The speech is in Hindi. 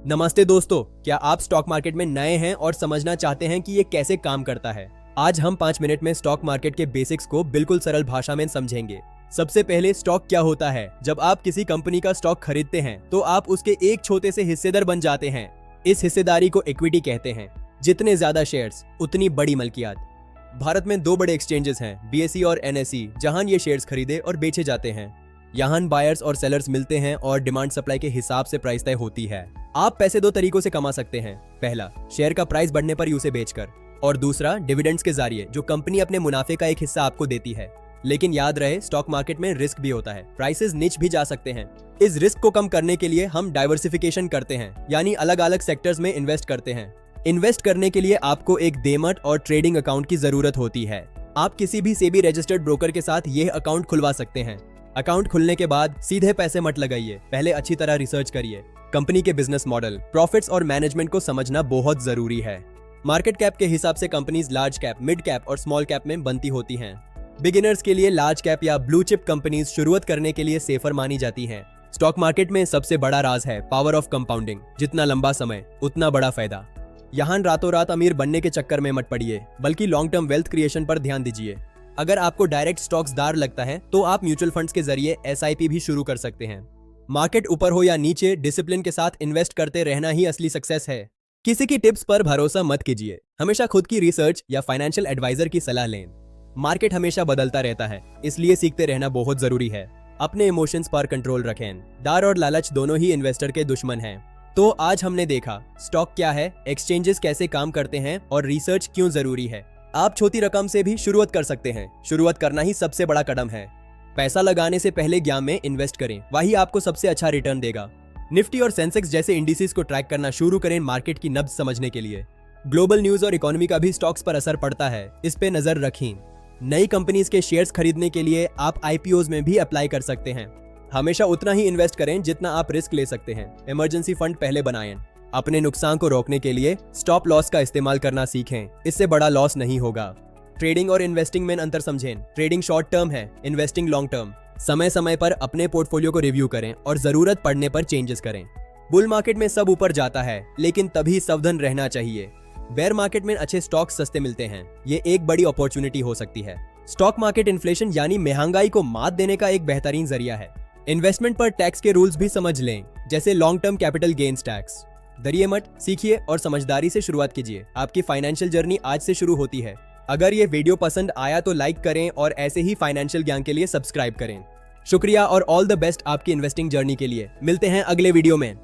नमस्ते दोस्तों, क्या आप स्टॉक मार्केट में नए हैं और समझना चाहते हैं कि ये कैसे काम करता है? आज हम 5 मिनट में स्टॉक मार्केट के बेसिक्स को बिल्कुल सरल भाषा में समझेंगे। सबसे पहले स्टॉक क्या होता है? जब आप किसी कंपनी का स्टॉक खरीदते हैं तो आप उसके एक छोटे से हिस्सेदार बन जाते हैं। इस हिस्सेदारी को इक्विटी कहते हैं। जितने ज्यादा शेयर्स उतनी बड़ी मलकियत। भारत में 2 बड़े एक्सचेंजेस हैं, BSE और NSE, जहां ये शेयर्स खरीदे और बेचे जाते हैं। यहाँ बायर्स और सेलर्स मिलते हैं और डिमांड सप्लाई के हिसाब से प्राइस तय होती है। आप पैसे 2 तरीकों से कमा सकते हैं। पहला, शेयर का प्राइस बढ़ने पर उसे बेचकर, और दूसरा डिविडेंड्स के जरिए, जो कंपनी अपने मुनाफे का एक हिस्सा आपको देती है। लेकिन याद रहे, स्टॉक मार्केट में रिस्क भी होता है। प्राइसेस नीच भी जा सकते हैं। इस रिस्क को कम करने के लिए हम डाइवर्सिफिकेशन करते हैं, यानी अलग अलग सेक्टर्स में इन्वेस्ट करते हैं। इन्वेस्ट करने के लिए आपको एक डेमट और ट्रेडिंग अकाउंट की जरूरत होती है। आप किसी भी सेबी रजिस्टर्ड ब्रोकर के साथ यह अकाउंट खुलवा सकते हैं। अकाउंट खुलने के बाद सीधे पैसे मत लगाइए, पहले अच्छी तरह रिसर्च करिए। कंपनी के बिजनेस मॉडल, प्रॉफिट्स और मैनेजमेंट को समझना बहुत जरूरी है। मार्केट कैप के हिसाब से companies large cap, mid cap और स्मॉल कैप में बनती होती हैं। बिगिनर्स के लिए लार्ज कैप या ब्लू चिप कंपनीज शुरुआत करने के लिए सेफर मानी जाती हैं। स्टॉक मार्केट में सबसे बड़ा राज है पावर ऑफ कंपाउंडिंग। जितना लंबा समय उतना बड़ा फायदा। यहाँ रातों रात अमीर बनने के चक्कर में मत पड़िए, बल्कि लॉन्ग टर्म वेल्थ क्रिएशन पर ध्यान दीजिए। अगर आपको डायरेक्ट स्टॉक्स दार लगता है तो आप म्यूचुअल फंड्स के जरिए SIP भी शुरू कर सकते हैं। मार्केट ऊपर हो या नीचे, डिसिप्लिन के साथ इन्वेस्ट करते रहना ही असली सक्सेस है। किसी की टिप्स पर भरोसा मत कीजिए। हमेशा खुद की रिसर्च या फाइनेंशियल एडवाइजर की सलाह लें। मार्केट हमेशा बदलता रहता है, इसलिए सीखते रहना बहुत जरूरी है। अपने इमोशंस पर कंट्रोल रखें। डर और लालच दोनों ही इन्वेस्टर के दुश्मन हैं। तो आज हमने देखा स्टॉक क्या है, एक्सचेंजेस कैसे काम करते हैं और रिसर्च क्यों जरूरी है। आप छोटी रकम से भी शुरुआत कर सकते हैं। शुरुआत करना ही सबसे बड़ा कदम है। पैसा लगाने से पहले ज्ञान में इन्वेस्ट करें, वही आपको सबसे अच्छा रिटर्न देगा। निफ्टी और सेंसेक्स जैसे इंडिसेस को ट्रैक करना शुरू करें मार्केट की नब्ज समझने के लिए। ग्लोबल न्यूज और इकोनॉमी का भी स्टॉक्स पर असर पड़ता है, इस पे नजर रखें। नई कंपनीज के शेयर्स खरीदने के लिए आप IPOs में भी अप्लाई कर सकते हैं। हमेशा उतना ही इन्वेस्ट करें जितना आप रिस्क ले सकते हैं। इमरजेंसी फंड पहले बनाएं। अपने नुकसान को रोकने के लिए स्टॉप लॉस का इस्तेमाल करना सीखें, इससे बड़ा लॉस नहीं होगा। ट्रेडिंग और इन्वेस्टिंग में अंतर समझें। ट्रेडिंग शॉर्ट टर्म है, इन्वेस्टिंग लॉन्ग टर्म। समय समय पर अपने पोर्टफोलियो को रिव्यू करें और जरूरत पड़ने पर चेंजेस करें। बुल मार्केट में सब ऊपर जाता है, लेकिन तभी सावधान रहना चाहिए। बेयर मार्केट में अच्छे स्टॉक सस्ते मिलते हैं, ये एक बड़ी अपॉर्चुनिटी हो सकती है। स्टॉक मार्केट इन्फ्लेशन यानी महंगाई को मात देने का एक बेहतरीन जरिया है। इन्वेस्टमेंट पर टैक्स के रूल्स भी समझ लें, जैसे long term capital gains tax. डरिए मत, सीखिए और समझदारी से शुरुआत कीजिए। आपकी फाइनेंशियल जर्नी आज से शुरू होती है। अगर ये वीडियो पसंद आया तो लाइक करें और ऐसे ही फाइनेंशियल ज्ञान के लिए सब्सक्राइब करें। शुक्रिया और ऑल द बेस्ट आपकी इन्वेस्टिंग जर्नी के लिए। मिलते हैं अगले वीडियो में।